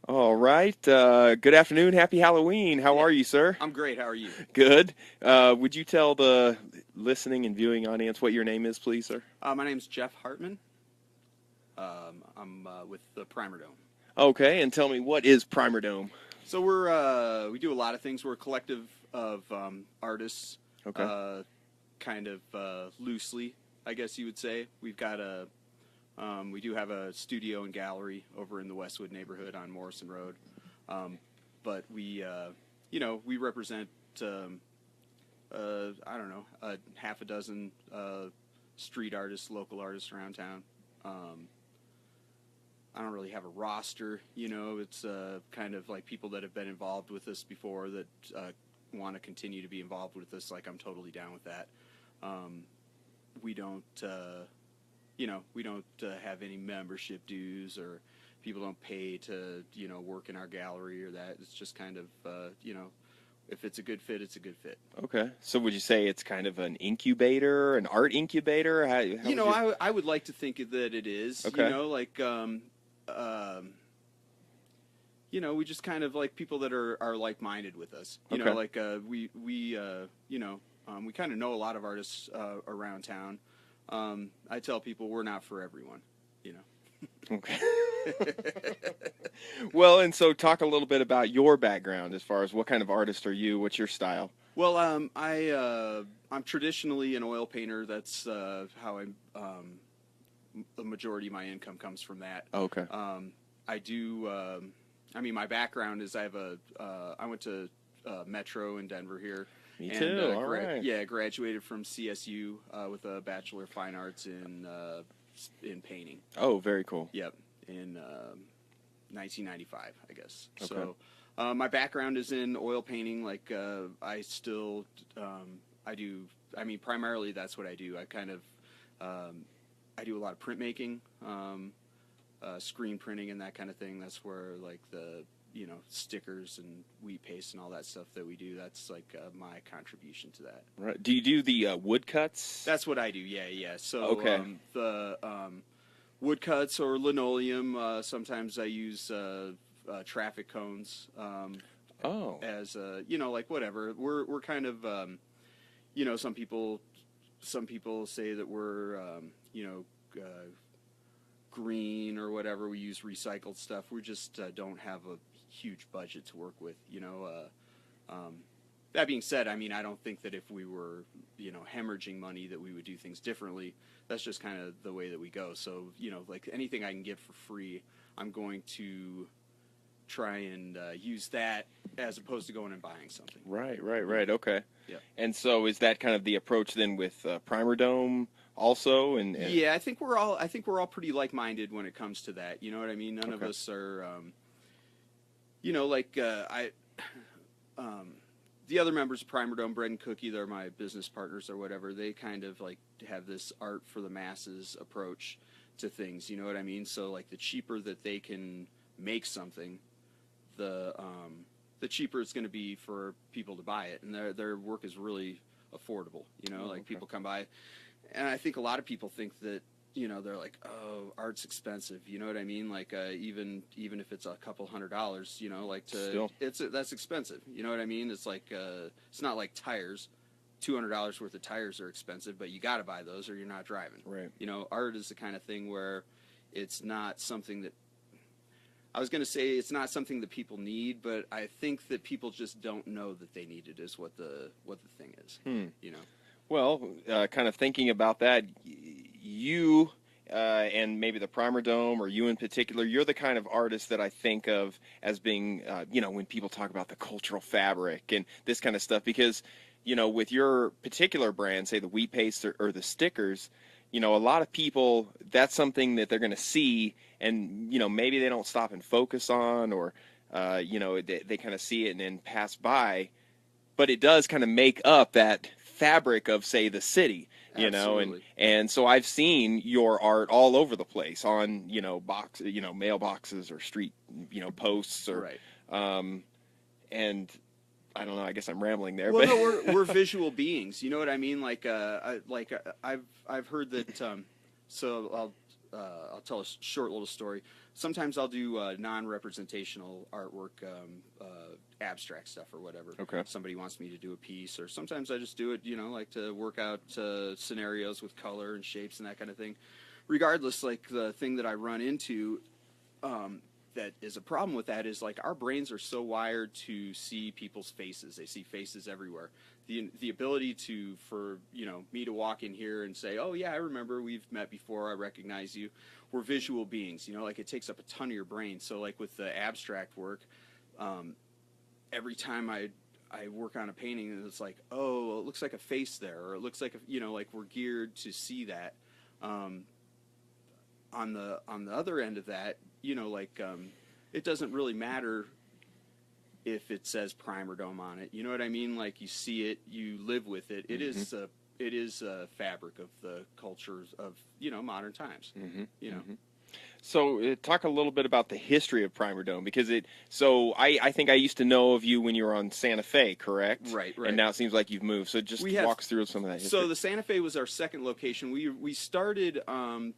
All right. Good afternoon. Happy Halloween. How Yeah, are you, sir? I'm great. How are you? Good. Would you tell the listening and viewing audience what your name is, please, sir? My name's Jef Hartman. I'm with the PrimerDome. Okay, and tell me what is PrimerDome? So we do a lot of things. We're a collective of artists, Okay. uh, kind of loosely, I guess you would say. We do have a studio and gallery over in the Westwood neighborhood on Morrison Road, but we represent I don't know, a half a dozen street artists, local artists around town. Um, I don't really have a roster. It's kind of like people that have been involved with us before that want to continue to be involved with us. Like I'm totally down with that. Um, we don't, have any membership dues or people don't pay to work in our gallery or that. It's just kind of if it's a good fit, it's a good fit. Okay. So would you say it's kind of an incubator, an art incubator? How would you? I would like to think that it is. Okay. Um, we just kind of like people that are like minded with us. Okay. We kind of know a lot of artists around town. I tell people we're not for everyone. You know. Okay. Well, and so talk a little bit about your background as far as what kind of artist are you? What's your style? Well, I'm traditionally an oil painter. That's how the majority of my income comes from that. Okay. I do. My background is I went to Metro in Denver here. Me And too. All right. yeah, graduated from CSU with a Bachelor of Fine Arts in painting. Oh, very cool. Yep, in 1995, I guess. Okay. So my background is in oil painting. Like I do. Primarily that's what I do. I do a lot of printmaking, screen printing, and that kind of thing. That's where like the stickers and wheat paste and all that stuff that we do. That's like my contribution to that. Right. Do you do the woodcuts? That's what I do. Yeah, yeah. So Okay. the woodcuts or linoleum. Sometimes I use traffic cones Oh. as like whatever. We're kind of some people say that we're green or whatever. We use recycled stuff. We just don't have a huge budget to work with. That being said, I don't think that if we were hemorrhaging money that we would do things differently. That's just kind of the way that we go. So like anything I can get for free, I'm going to try and use that as opposed to going and buying something. Right. Okay. Yeah. And so is that kind of the approach then with PrimerDome also? And Yeah, I think we're all pretty like-minded when it comes to that. You know what I mean? None of Okay. us are, I, the other members of PrimerDome, Bread and Cookie, they're my business partners or whatever. They kind of like have this art for the masses approach to things. You know what I mean? So like the cheaper that they can make something, the cheaper it's going to be for people to buy it, and their work is really affordable. Oh, Like okay. people come by, and I think a lot of people think that they're like, oh, art's expensive. You know what I mean? Like even if it's a couple $100, like Still. that's expensive. You know what I mean? It's like it's not like tires. $200 worth of tires are expensive, but you got to buy those or you're not driving. Right. Art is the kind of thing where it's not something that I was going to say it's not something that people need, but I think that people just don't know that they need it is what the thing is. Well, kind of thinking about that, you and maybe the PrimerDome or you in particular, you're the kind of artist that I think of as being, when people talk about the cultural fabric and this kind of stuff, because, with your particular brand, say the wheat paste or the stickers, a lot of people, that's something that they're going to see and, maybe they don't stop and focus on or, they kind of see it and then pass by. But it does kind of make up that fabric of, say, the city, Absolutely. and so I've seen your art all over the place on, mailboxes or street, posts or, Right. and I don't know, I guess I'm rambling there, Well, but no, we're visual beings. You know what I mean? Like I've heard that. So I'll tell a short little story. Sometimes I'll do non-representational artwork, abstract stuff or whatever. Okay. Somebody wants me to do a piece, or sometimes I just do it, like to work out scenarios with color and shapes and that kind of thing. Regardless, like the thing that I run into that is a problem with that is like our brains are so wired to see people's faces. They see faces everywhere. The ability for me to walk in here and say, oh yeah, I remember, we've met before, I recognize you. We're visual beings, like it takes up a ton of your brain. So like with the abstract work, every time I work on a painting and it's like, oh, it looks like a face there, or it looks like like we're geared to see that. On the other end of that, it doesn't really matter if it says PrimerDome on it. You know what I mean? Like you see it, you live with it. It is a fabric of the cultures of modern times. So talk a little bit about the history of PrimerDome, because I think I used to know of you when you were on Santa Fe, correct? Right. And now it seems like you've moved. So just walk us through some of that history. So the Santa Fe was our second location. We started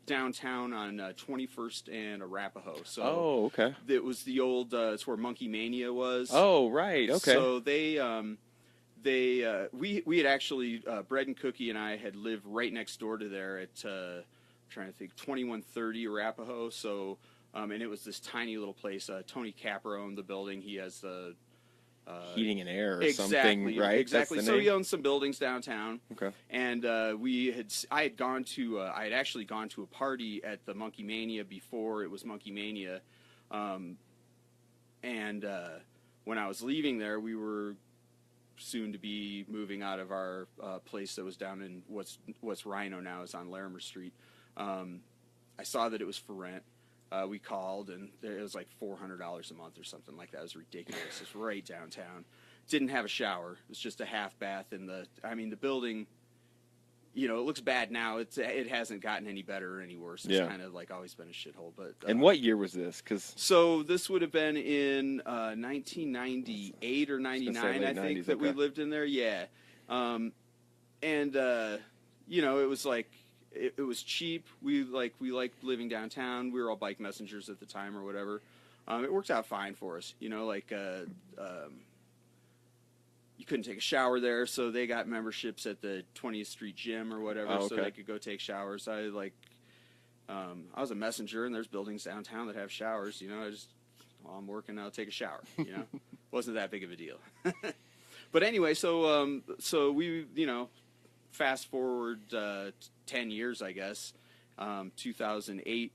downtown on 21st and Arapahoe. So okay. It was the old. It's where Monkey Mania was. Oh, right. Okay. So we had actually Bread and Cookie and I had lived right next door to there at. Trying to think, 2130 Arapahoe. So, and it was this tiny little place. Tony Capper owned the building. He has the heating and air or something, right? Exactly. So he owns some buildings downtown. Okay. And I had actually gone to a party at the Monkey Mania before it was Monkey Mania, and when I was leaving there, we were soon to be moving out of our place that was down in what's Rhino now, is on Larimer Street. I saw that it was for rent. We called, and it was like $400 a month or something like that. It was ridiculous. It's right downtown. Didn't have a shower. It was just a half bath. And the building, it looks bad now. It hasn't gotten any better or any worse. It's kind of like always been a shithole. But and what year was this? So this would have been in 1998 or 99, I think, that we lived in there. Yeah. It was like, it was cheap. We liked living downtown. We were all bike messengers at the time or whatever. It worked out fine for us. You couldn't take a shower there, so they got memberships at the 20th Street Gym or whatever, so they could go take showers. I was a messenger, and there's buildings downtown that have showers. While I'm working, I'll take a shower. Wasn't that big of a deal. But anyway, so we fast forward 10 years, I guess. 2008,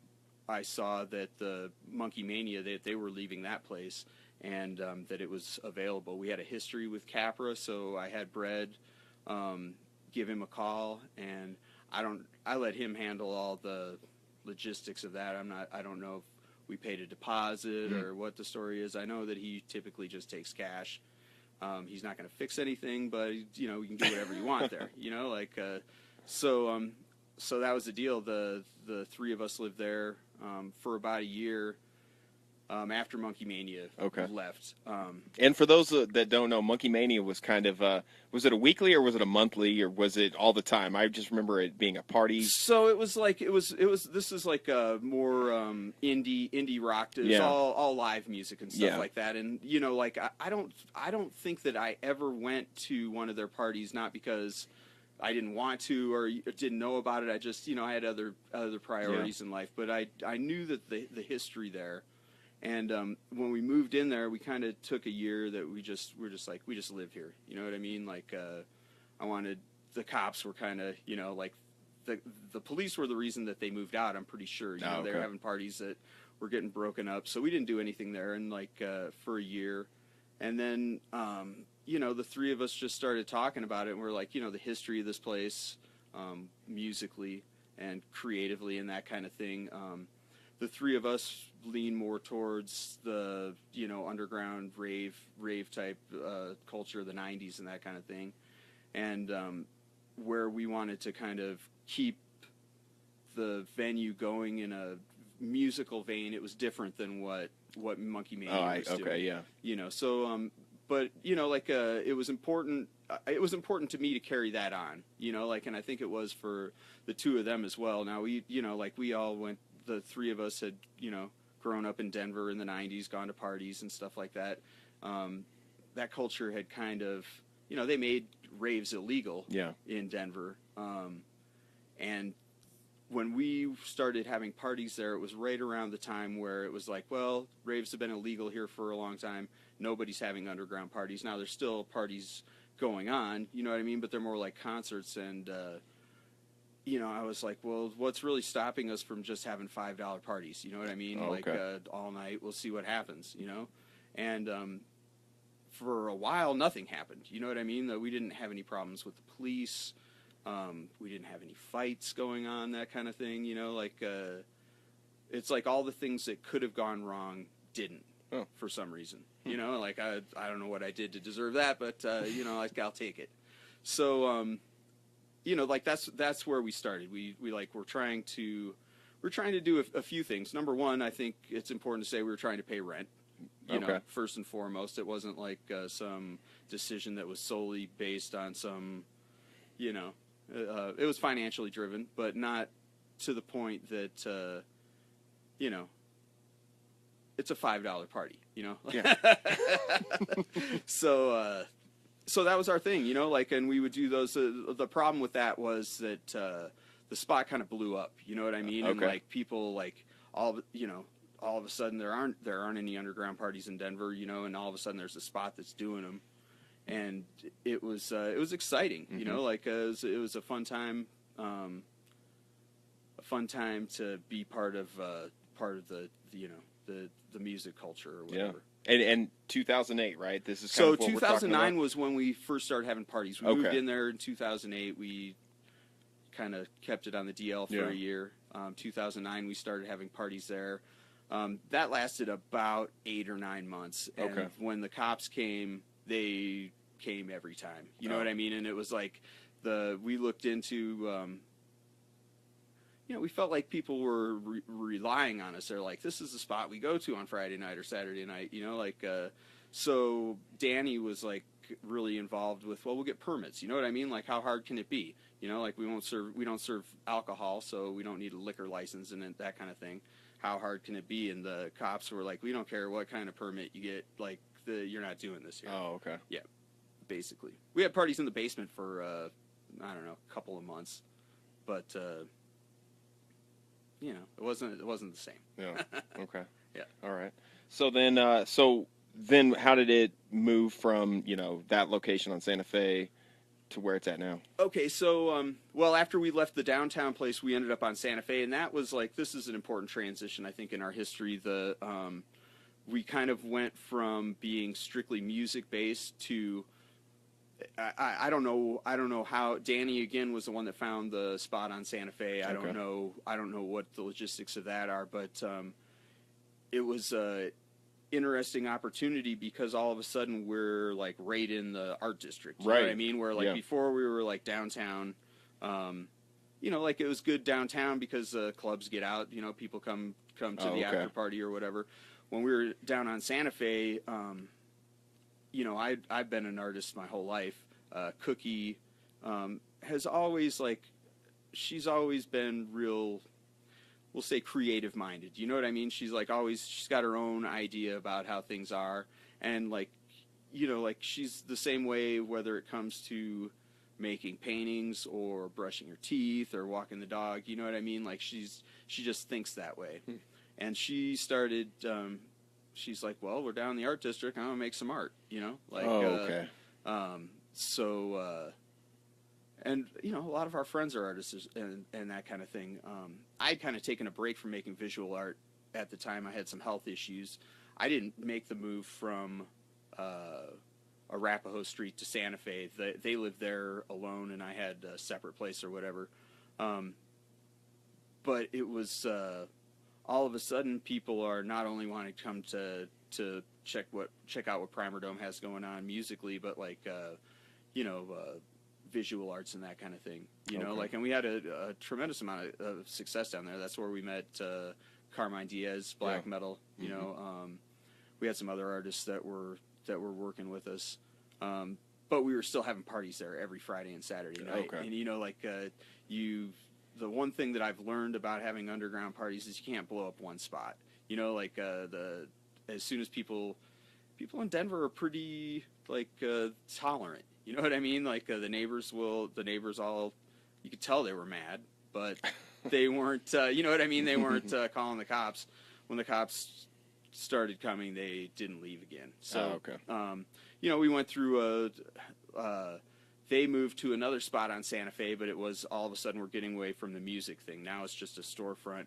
I saw that the Monkey Mania, that they were leaving that place, and that it was available. We had a history with Capra, so I had Bread give him a call, and I let him handle all the logistics of that. I don't know if we paid a deposit or what the story is. I know that he typically just takes cash. He's not going to fix anything, but we can do whatever you want there. So that was the deal. The three of us lived there for about a year after Monkey Mania left. And for those that don't know, Monkey Mania was kind of was it a weekly or was it a monthly or was it all the time? I just remember it being a party. So it was like this is like more indie rock. It's all live music and stuff like that. And I don't think that I ever went to one of their parties, not because I didn't want to or didn't know about it. I just I had other priorities in life. But I knew that the history there. And when we moved in there, we kind of took a year that we just live here. You know what I mean? Like I wanted, the cops were kind of like the police were the reason that they moved out. I'm pretty sure. They were having parties that were getting broken up, so we didn't do anything there. And for a year, and then the three of us just started talking about it, and we're like, the history of this place, musically and creatively and that kind of thing. The three of us lean more towards the underground rave type culture of the 90s and that kind of thing, and where we wanted to kind of keep the venue going in a musical vein. It was different than what Monkey Mania was doing. Yeah. So but you know, like it was important. It was important to me to carry that on, you know, like, and I think it was for the two of them as well. Now we, you know, like we all went. The three of us had, you know, grown up in Denver in the '90s, gone to parties and stuff like that. That culture had kind of, you know, they made raves illegal in Denver, and when we started having parties there, it was right around the time where it was like, well, raves have been illegal here for a long time. Nobody's having underground parties. Now, there's still parties going on, you know what I mean? But they're more like concerts. And, you know, I was like, well, what's really stopping us from just having $5 parties? You know what I mean? Oh, like all night, we'll see what happens, you know? And for a while, nothing happened. You know what I mean? That we didn't have any problems with the police. We didn't have any fights going on, that kind of thing, you know, like, it's like all the things that could have gone wrong didn't for some reason, you know, like, I don't know what I did to deserve that, but, you know, like, I'll take it. So, you know, like, that's where we started. We like, we're trying to do a few things. Number one, I think it's important to say we were trying to pay rent. You know, first and foremost, it wasn't like some decision that was solely based on some, you know, it was financially driven, but not to the point that, you know, it's a $5 party, you know? Yeah. So that was our thing, you know, like, and we would do those. The problem with that was that the spot kind of blew up, you know what I mean? And like people like you know, all of a sudden there aren't any underground parties in Denver, you know, and all of a sudden there's a spot that's doing them. And it was exciting, you know, like it was a fun time to be part of the you know the music culture or whatever. Yeah. And 2008, right? This is kind so of what 2009 was when we first started having parties. We moved in there in 2008. We kind of kept it on the DL for a year. 2009 we started having parties there. That lasted about 8 or 9 months. And when the cops came, they came every time. You know what I mean? And it was like we looked into, you know, we felt like people were relying on us. They're like, this is the spot we go to on Friday night or Saturday night, you know, like, so Danny was like really involved with, well, we'll get permits. You know what I mean? Like, how hard can it be? You know, like we don't serve alcohol, so we don't need a liquor license and that kind of thing. How hard can it be? And the cops were like, we don't care what kind of permit you get. Like, you're not doing this here. Oh, okay. Yeah, basically. We had parties in the basement for, I don't know, a couple of months. But, you know, it wasn't the same. Yeah. Okay. Yeah. All right. So then how did it move from, you know, that location on Santa Fe to where it's at now? Okay, so, well, after we left the downtown place, we ended up on Santa Fe, and that was like, this is an important transition, I think, in our history. We kind of went from being strictly music-based to, I don't know how. Danny, again, was the one that found the spot on Santa Fe. I don't know what the logistics of that are, but it was a interesting opportunity because all of a sudden we're like right in the art district. You know what I mean? Where like before we were like downtown, you know, like it was good downtown because clubs get out, you know, people come to the after party or whatever. When we were down on Santa Fe, you know, I've been an artist my whole life. Cookie has always like, she's always been real, we'll say creative minded. You know what I mean? She's like always, she's got her own idea about how things are. And like, you know, like she's the same way, whether it comes to making paintings or brushing her teeth or walking the dog, you know what I mean? Like she just thinks that way. And she started, she's like, well, we're down in the art district. I'm going to make some art, you know? Like, and, you know, a lot of our friends are artists and that kind of thing. I'd kind of taken a break from making visual art at the time. I had some health issues. I didn't make the move from Arapahoe Street to Santa Fe. They lived there alone, and I had a separate place or whatever. But it was... all of a sudden, people are not only wanting to come to check out what PrimerDome has going on musically, but like you know, visual arts and that kind of thing. You know, like, and we had a tremendous amount of success down there. That's where we met Carmine Diaz, black metal. You know, we had some other artists that were that were working with us. But we were still having parties there every Friday and Saturday night. Okay. And you know, like the one thing that I've learned about having underground parties is you can't blow up one spot. You know, like as soon as people in Denver are pretty like tolerant. You know what I mean? Like the neighbors all, you could tell they were mad, but they weren't. You know what I mean? They weren't calling the cops. When the cops started coming, they didn't leave again. So, okay. You know, we went through they moved to another spot on Santa Fe, but it was all of a sudden we're getting away from the music thing. Now it's just a storefront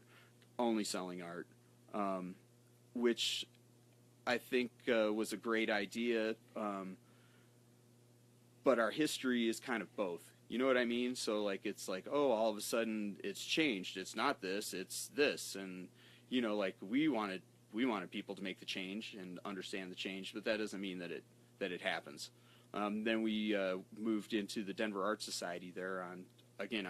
only selling art, which I think was a great idea. But our history is kind of both. You know what I mean? So like it's like, oh, all of a sudden it's changed. It's not this, it's this, and you know, like we wanted people to make the change and understand the change, but that doesn't mean that it happens. Then we moved into the Denver Art Society there on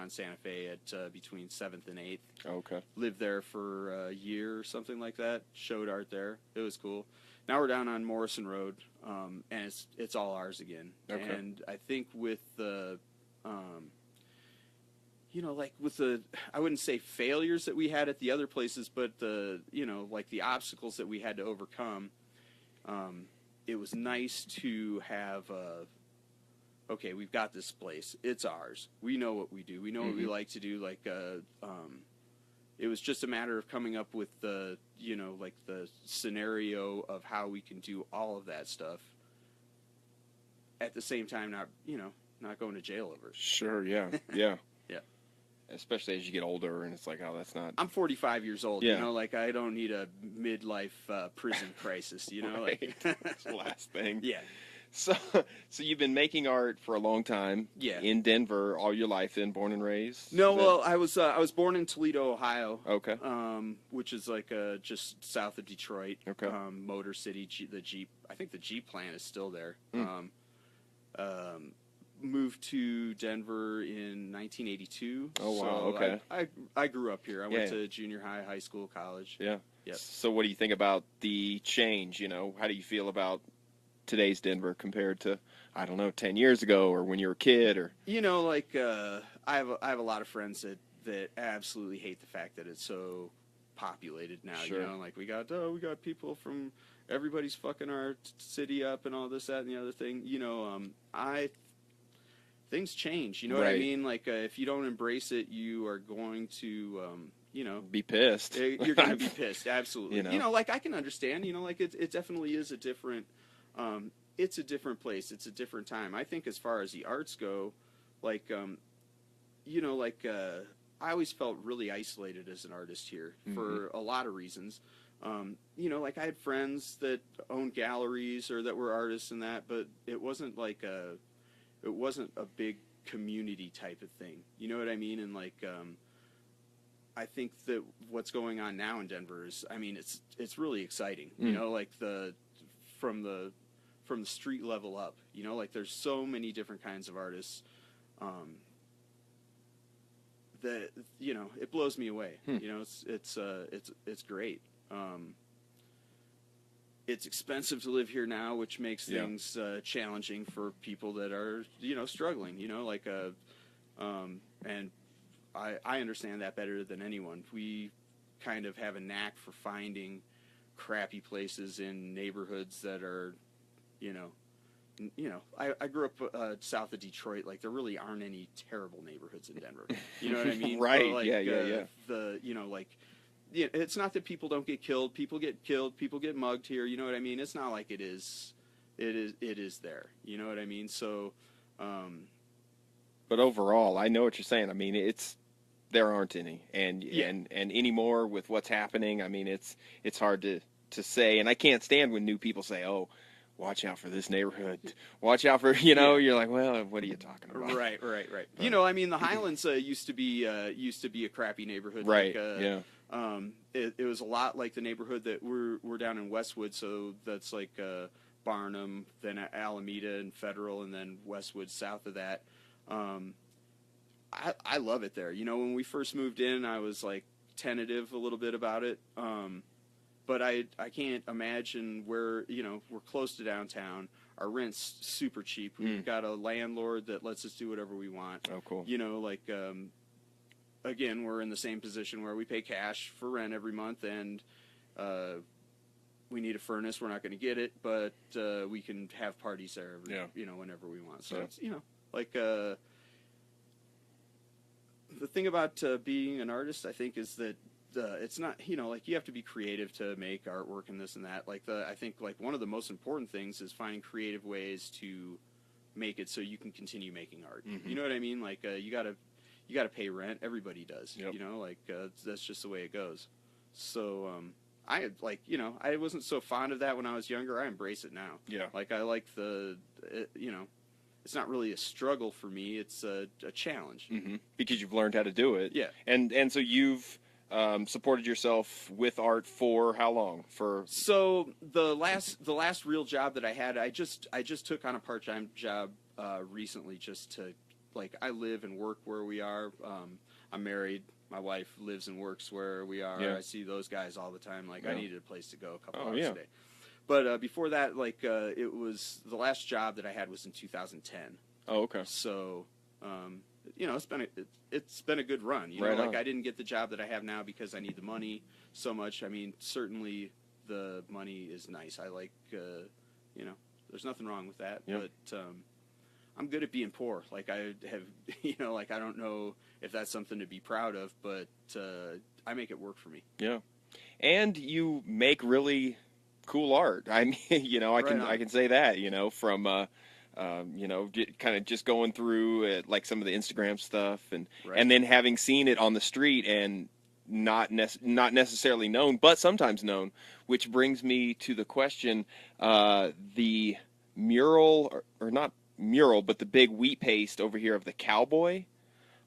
Santa Fe at between 7th and 8th. Okay. Lived there for a year or something like that. Showed art there. It was cool. Now we're down on Morrison Road, and it's all ours again. Okay. And I think with the you know, like with the, I wouldn't say failures that we had at the other places, but the, you know, like the obstacles that we had to overcome, it was nice to have, okay, we've got this place. It's ours. We know what we do. We know what we like to do. Like, it was just a matter of coming up with the, you know, like the scenario of how we can do all of that stuff at the same time, not, you know, not going to jail over it. Sure, yeah, yeah. Yeah. Especially as you get older, and it's like, oh, that's not... I'm 45 years old, yeah. You know, like, I don't need a midlife prison crisis, you know? Right. Like, that's the last thing. Yeah. So you've been making art for a long time. Yeah. In Denver all your life, then, born and raised? No, well, I was born in Toledo, Ohio. Okay. Which is like just south of Detroit. Okay. Motor City, the Jeep. I think the Jeep plant is still there. Moved to Denver in 1982. Oh, wow, so okay. I grew up here. I went to junior high, high school, college. Yeah. Yep. So what do you think about the change, you know? How do you feel about today's Denver compared to, I don't know, 10 years ago or when you were a kid? Or you know, like I have a lot of friends that absolutely hate the fact that it's so populated now. Sure. You know, like we got people from everybody's fucking our city up and all this, that, and the other thing. You know, things change. You know what I mean? Like if you don't embrace it, you are going to you know, be pissed. You're going to be pissed. Absolutely. You know, like I can understand. You know, like it definitely is a different. It's a different place. It's a different time. I think as far as the arts go, like, you know, like I always felt really isolated as an artist here for a lot of reasons. You know, like I had friends that owned galleries or that were artists and that, but it wasn't like it wasn't a big community type of thing. You know what I mean? And like, I think that what's going on now in Denver is, I mean, it's really exciting. You know, like from the street level up, you know, like there's so many different kinds of artists, that, you know, it blows me away. You know, it's great. It's expensive to live here now, which makes things challenging for people that are, you know, struggling, you know, like, and I understand that better than anyone. We kind of have a knack for finding crappy places in neighborhoods that are, you know, I grew up south of Detroit. Like there really aren't any terrible neighborhoods in Denver. You know what I mean? Right. Like, yeah. The, you know, like, yeah, it's not that people don't get killed. People get killed. People get mugged here. You know what I mean? It's not like it is there. You know what I mean? So, but overall, I know what you're saying. I mean, there aren't any, and anymore with what's happening. I mean, it's hard to say, and I can't stand when new people say, "Oh, watch out for this neighborhood. Watch out for," you know. You're like, well, what are you talking about? Right. You know, I mean, the Highlands used to be a crappy neighborhood. Right. Like, yeah. It was a lot like the neighborhood that we're down in Westwood. So that's like Barnum, then Alameda and Federal, and then Westwood south of that. I love it there. You know, when we first moved in, I was like tentative a little bit about it. but I can't imagine where, we're close to downtown. Our rent's super cheap. We've got a landlord that lets us do whatever we want. Oh, cool. Again, we're in the same position where we pay cash for rent every month, and we need a furnace. We're not going to get it, but we can have parties there, whenever we want. So it's, the thing about being an artist, I think, is that it's not, you have to be creative to make artwork and this and that. I think one of the most important things is finding creative ways to make it so you can continue making art. Mm-hmm. You know what I mean? You gotta pay rent. Everybody does. Yep. That's just the way it goes. So I wasn't so fond of that when I was younger. I embrace it now. Yeah. I like it's not really a struggle for me. It's a challenge. Mm-hmm. Because you've learned how to do it. Yeah. And so you've supported yourself with art for how long? So the last real job that I had, I just took on a part-time job recently, just to I live and work where we are. I'm married. My wife lives and works where we are. Yeah. I see those guys all the time. Yeah. I needed a place to go a couple hours yeah. a day. But before that, it was the last job that I had was in 2010. Oh, okay. So, it's been a good run. Right on. I didn't get the job that I have now because I need the money so much. I mean, certainly the money is nice. I there's nothing wrong with that. Yep. But I'm good at being poor. I have, I don't know if that's something to be proud of, but I make it work for me. Yeah. And you make really cool art. I mean, I can say that, from kind of just going through some of the Instagram stuff, and then having seen it on the street and not necessarily known, but sometimes known, which brings me to the question: the mural, or not mural, but the big wheat paste over here of the cowboy.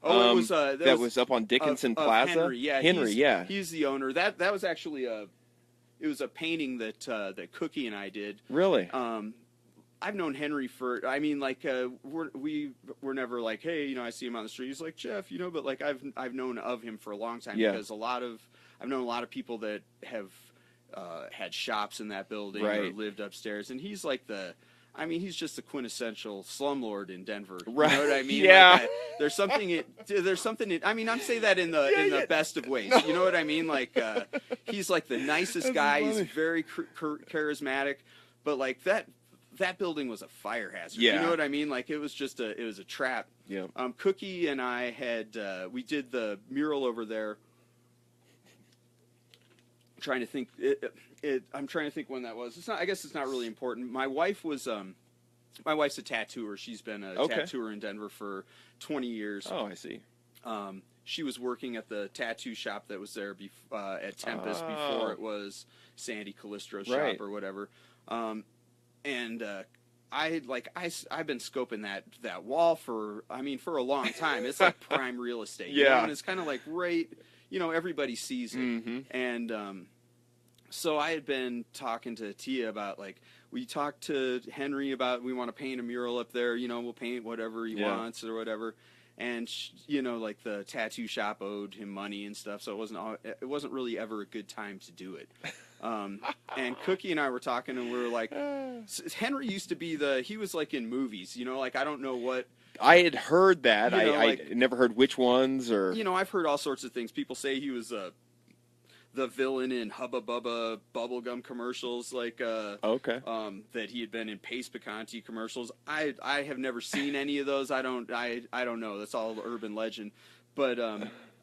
Oh, that was up on Dickinson Plaza. Henry, yeah, Henry, he's the owner. That was actually it was a painting that Cookie and I did. Really? I've known Henry for, we're never hey, I see him on the street. He's like, Jeff, but I've known of him for a long time, because I've known a lot of people that have had shops in that building, or lived upstairs, and he's he's just the quintessential slumlord in Denver. Right. You know what I mean? Yeah. There's something. I'm saying that in the best of ways. You know what I mean? He's the nicest guy. Funny. He's very charismatic, but that building was a fire hazard. Yeah. You know what I mean? It was a trap. Yeah. Cookie and I we did the mural over there. Trying to think. I'm trying to think when that was. I guess it's not really important. My wife's a tattooer. She's been a tattooer in Denver for 20 years. Oh, I see. She was working at the tattoo shop that was there at Tempest before it was Sandy Callistro's shop or whatever. And I've been scoping that wall for a long time. It's prime real estate. Yeah. And it's kind of right. Everybody sees it. Mm-hmm. And so I had been talking to Tia about we talked to Henry about we want to paint a mural up there. We'll paint whatever he wants or whatever. And the tattoo shop owed him money and stuff, so it wasn't really ever a good time to do it. And Cookie and I were talking, and we were Henry used to be he was in movies. I don't know what. I had heard that. I never heard which ones or. I've heard all sorts of things. People say he was the villain in Hubba Bubba bubblegum commercials, that he had been in Pace Picante commercials. I have never seen any of those. I don't know. That's all urban legend. But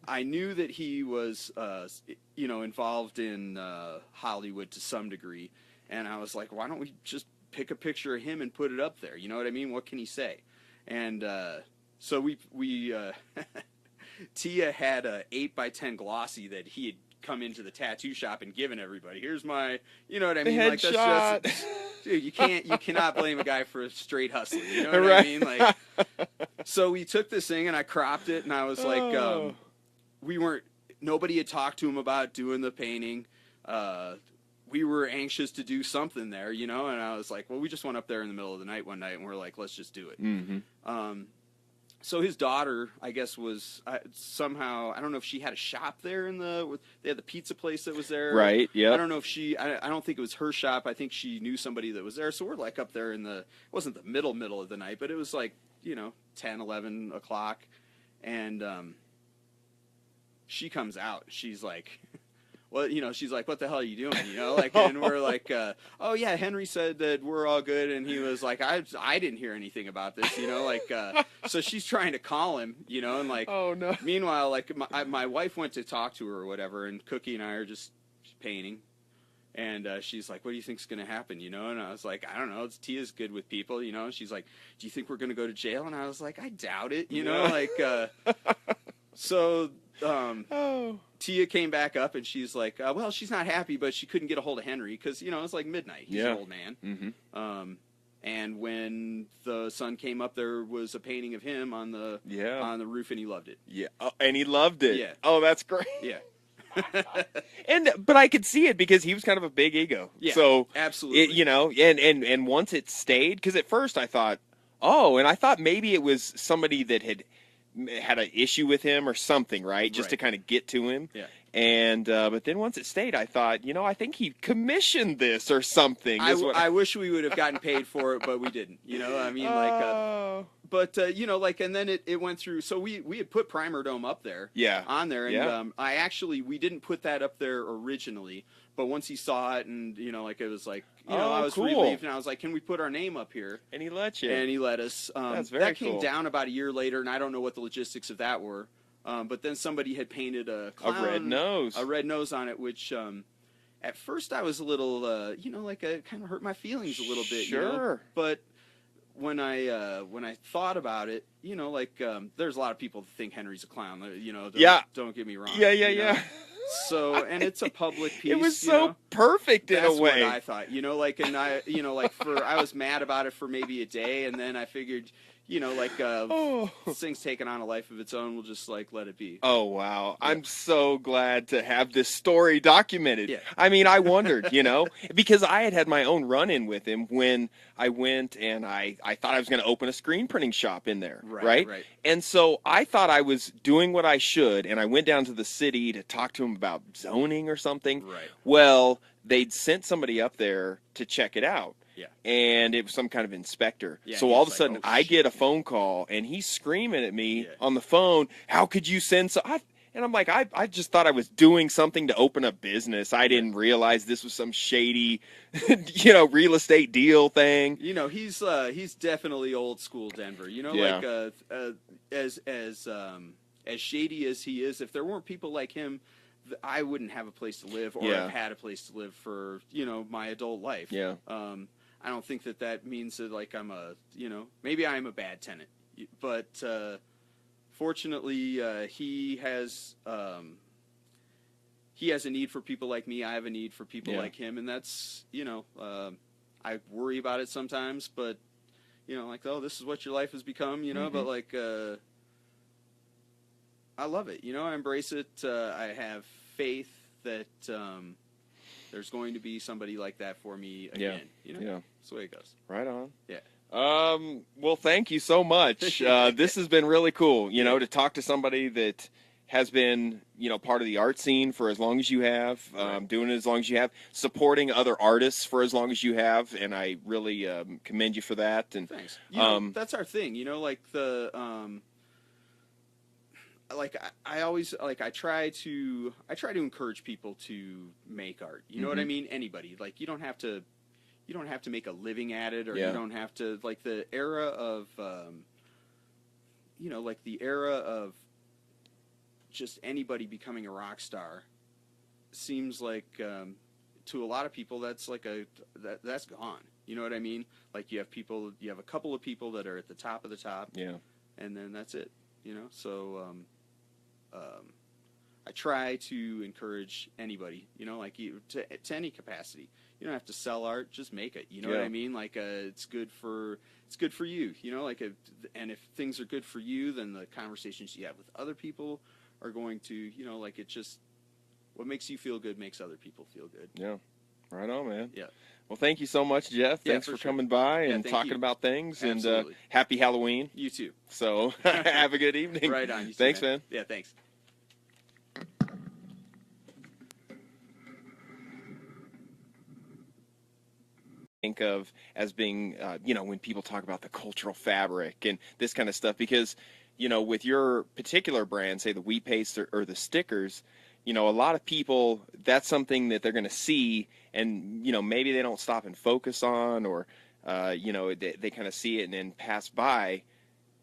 I knew that he was involved in Hollywood to some degree, and I was like, why don't we just pick a picture of him and put it up there? You know what I mean? What can he say? And so we Tia had a 8x10 glossy that he had come into the tattoo shop and given everybody. Here's my, you know what I mean? Headshot. That's just, dude, you cannot blame a guy for straight hustling. You know what I mean? So we took this thing and I cropped it, and I was nobody had talked to him about doing the painting. We were anxious to do something there, and I was like, well, we just went up there in the middle of the night one night, and we're like, let's just do it. Mm-hmm. So his daughter, I guess, was somehow, I don't know if she had a shop there they had the pizza place that was there. Right. I Yep. don't know if I don't think it was her shop. I think she knew somebody that was there. So we're like up there it wasn't the middle of the night, but it was like, 10, 11 o'clock. And she comes out. She's like, well, she's like, what the hell are you doing? And we're like, oh yeah, Henry said that we're all good, and he was like, I didn't hear anything about this, so she's trying to call him, and like, Oh no. meanwhile, like my wife went to talk to her or whatever, and Cookie and I are just painting, and she's like, what do you think's gonna happen, and I was like, I don't know, Tia's good with people, and she's like, do you think we're gonna go to jail? And I was like, I doubt it, so. Oh. Tia came back up and she's like, well, she's not happy, but she couldn't get a hold of Henry because, it's like midnight. He's an old man. Mm-hmm. And when the sun came up, there was a painting of him on the roof, and he loved it. Yeah. Oh, and he loved it. Yeah. Oh, that's great. Yeah. But I could see it because he was kind of a big ego. Yeah. So absolutely. And once it stayed, because at first I thought, and I thought maybe it was somebody that had an issue with him or something, right? Just to kind of get to him. Yeah. And but then once it stayed, I thought, I think he commissioned this or something. I wish we would have gotten paid for it, but we didn't. But and then it went through. So we had put PrimerDome up there, on there, and we didn't put that up there originally. But once he saw it, and it was like, I was cool. relieved, and I was like, can we put our name up here? And he let you. And he let us. That's very that came cool. down about a year later, and I don't know what the logistics of that were. But then somebody had painted a clown, red nose on it, which at first I was a little, it kind of hurt my feelings a little bit. Sure. But when I thought about it, there's a lot of people that think Henry's a clown. Don't get me wrong. Yeah. So, and it's a public piece. It was so perfect in a way. That's what I thought. I was mad about it for maybe a day, and then I figured, this thing's taken on a life of its own. We'll just let it be. Oh wow! Yeah. I'm so glad to have this story documented. Yeah. I mean, I wondered, because I had my own run-in with him when I went and I thought I was going to open a screen printing shop in there, right? And so I thought I was doing what I should, and I went down to the city to talk to him about zoning or something. Right. Well, they'd sent somebody up there to check it out. Yeah. And it was some kind of inspector. Yeah, so all of a sudden, I get a phone call, and he's screaming at me on the phone, how could you send so... And I'm like, I just thought I was doing something to open a business. I didn't realize this was some shady, real estate deal thing. He's definitely old school Denver. As shady as he is, if there weren't people like him, I wouldn't have a place to live or have had a place to live for, my adult life. Yeah. I don't think that means that I'm maybe I'm a bad tenant, but fortunately he has a need for people like me. I have a need for people like him, and that's I worry about it sometimes, but this is what your life has become, but I love it, I embrace it. I have faith that there's going to be somebody like that for me again. That's the way it goes. Right on. Yeah. Well, thank you so much. This has been really cool, to talk to somebody that has been, part of the art scene for as long as you have, doing it as long as you have, supporting other artists for as long as you have, and I really commend you for that. And thanks. That's our thing, I always I try to encourage people to make art. You know what I mean? Anybody. You don't have to make a living at it, or you don't have to the era of the era of just anybody becoming a rock star seems like to a lot of people that's that's gone. You know what I mean? You have a couple of people that are at the top of the top. Yeah. And then that's it. So I try to encourage anybody, to any capacity. You don't have to sell art; just make it. You know what I mean? It's good for you. And if things are good for you, then the conversations you have with other people are going to, it just what makes you feel good makes other people feel good. Yeah, right on, man. Yeah. Well, thank you so much, Jeff. Yeah, Thanks for for sure. coming by Yeah, and thank talking you. about things. And Absolutely. happy Halloween. You too. So have a good evening. Right on. You too, Thanks, man. man. Yeah, thanks. Think of as being, when people talk about the cultural fabric and this kind of stuff, because, with your particular brand, say the wheat paste or the stickers, a lot of people, that's something that they're going to see and, maybe they don't stop and focus on, or, they kind of see it and then pass by,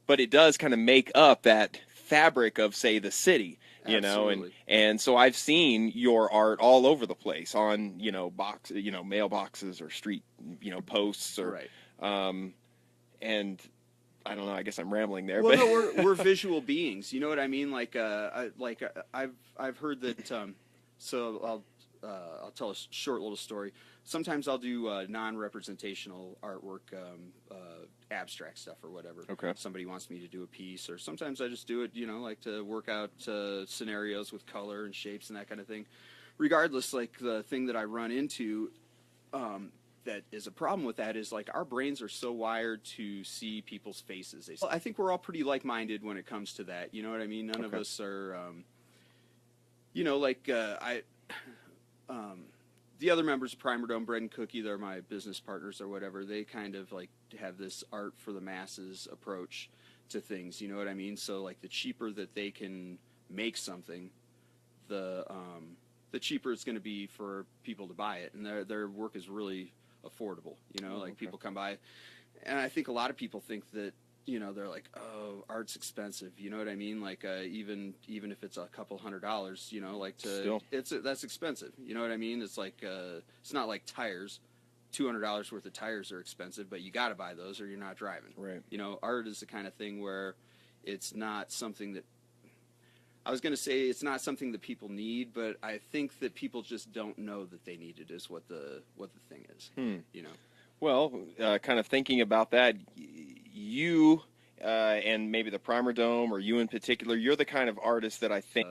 but it does kind of make up that fabric of, say, the city. Absolutely. And so I've seen your art all over the place on mailboxes or street posts, or Right. and I don't know, I guess I'm rambling there, Well, but no, we're visual beings. You know what I mean? I've heard that. So I'll tell a short little story. Sometimes I'll do non-representational artwork, abstract stuff or whatever. Okay. Somebody wants me to do a piece, or sometimes I just do it. Like to work out scenarios with color and shapes and that kind of thing. Regardless, like the thing that I run into. That is a problem with that is like our brains are so wired to see people's faces. I think we're all pretty like-minded when it comes to that. You know what I mean? None of Okay. us are, the other members of PrimerDome, Bread and Cookie, they're my business partners or whatever. They kind of like have this art for the masses approach to things. You know what I mean? So like the cheaper that they can make something, the cheaper it's going to be for people to buy it, and their work is really affordable. Like people come by, and I think a lot of people think that they're like, oh, art's expensive. You know what I mean? Like even if it's a couple $100, like that's expensive. You know what I mean? It's like it's not like tires. $200 worth of tires are expensive, but you got to buy those or you're not driving. Right. Art is the kind of thing where it's not something that I was going to say it's not something that people need, but I think that people just don't know that they need it is what the thing is. Well, kind of thinking about that, you and maybe the PrimerDome, or you in particular, you're the kind of artist that I think.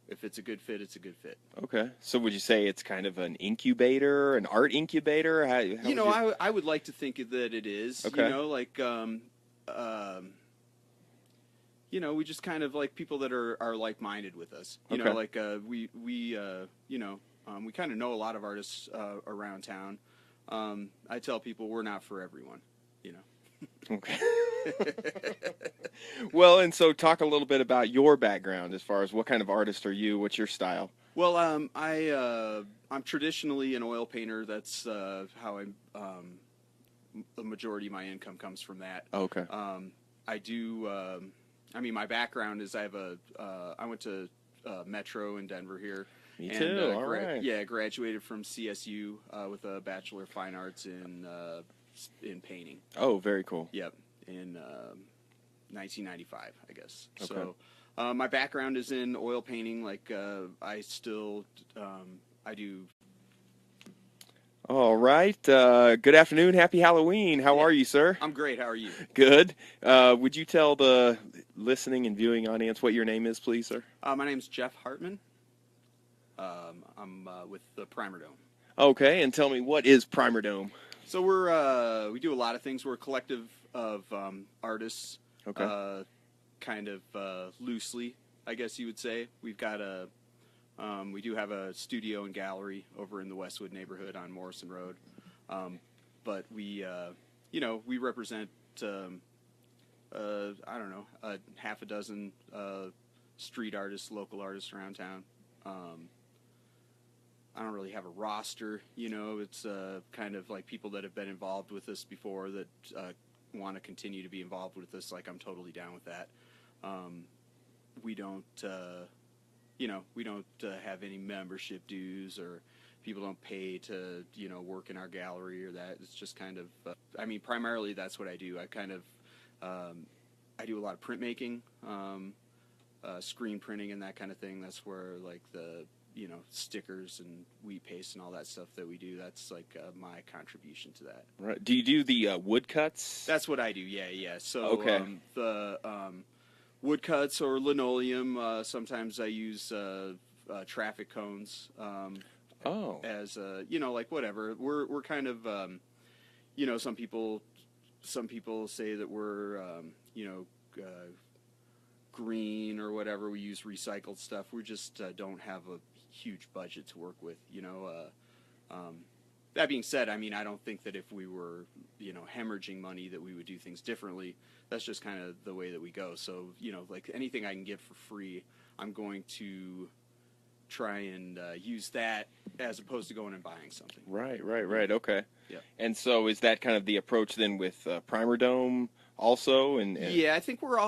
If it's a good fit, it's a good fit. Okay. So would you say it's kind of an incubator, an art incubator? I would like to think that it is. Okay. We just kind of like people that are like-minded with us. Okay. We kind of know a lot of artists around town. I tell people we're not for everyone. Okay. Well, and so talk a little bit about your background as far as what kind of artist are you? What's your style? Well, I'm traditionally an oil painter. That's how the majority of my income comes from that. Oh, okay. I do. My background is I went to Metro in Denver here. Me too. All right. Yeah, graduated from CSU with a Bachelor of Fine Arts in painting. Oh, very cool. Yep, in 1995, I guess. Okay. So my background is in oil painting. Like I do. All right. Good afternoon. Happy Halloween. How are you, sir? I'm great. How are you? Good. Would you tell the listening and viewing audience what your name is, please, sir? My name's Jef Hartman. I'm with the PrimerDome. Okay, and tell me, what is PrimerDome? So we do a lot of things. We're a collective of artists. Okay. Kind of loosely, I guess you would say. We do have a studio and gallery over in the Westwood neighborhood on Morrison Road. But we represent, I don't know, a half a dozen street artists, local artists around town. I don't really have a roster, it's kind of like people that have been involved with us before that want to continue to be involved with us. Like, I'm totally down with that. We don't have any membership dues, or people don't pay to, work in our gallery or that. It's just kind of, primarily that's what I do. I do a lot of printmaking, screen printing and that kind of thing. That's where like the, stickers and wheat paste and all that stuff that we do, that's like my contribution to that. Right. Do you do the woodcuts? That's what I do, yeah. So okay. The woodcuts or linoleum, sometimes I use traffic cones. Oh. as like whatever. We're kind of some people say that we're green or whatever. We use recycled stuff. We just don't have a huge budget to work with. That being said, I mean, I don't think that if we were hemorrhaging money that we would do things differently. That's just kind of the way that we go. So like anything I can get for free, I'm going to try and use that as opposed to going and buying something. Right. Okay. Yeah. And so is that kind of the approach then with PrimerDome also? And yeah, I think we're all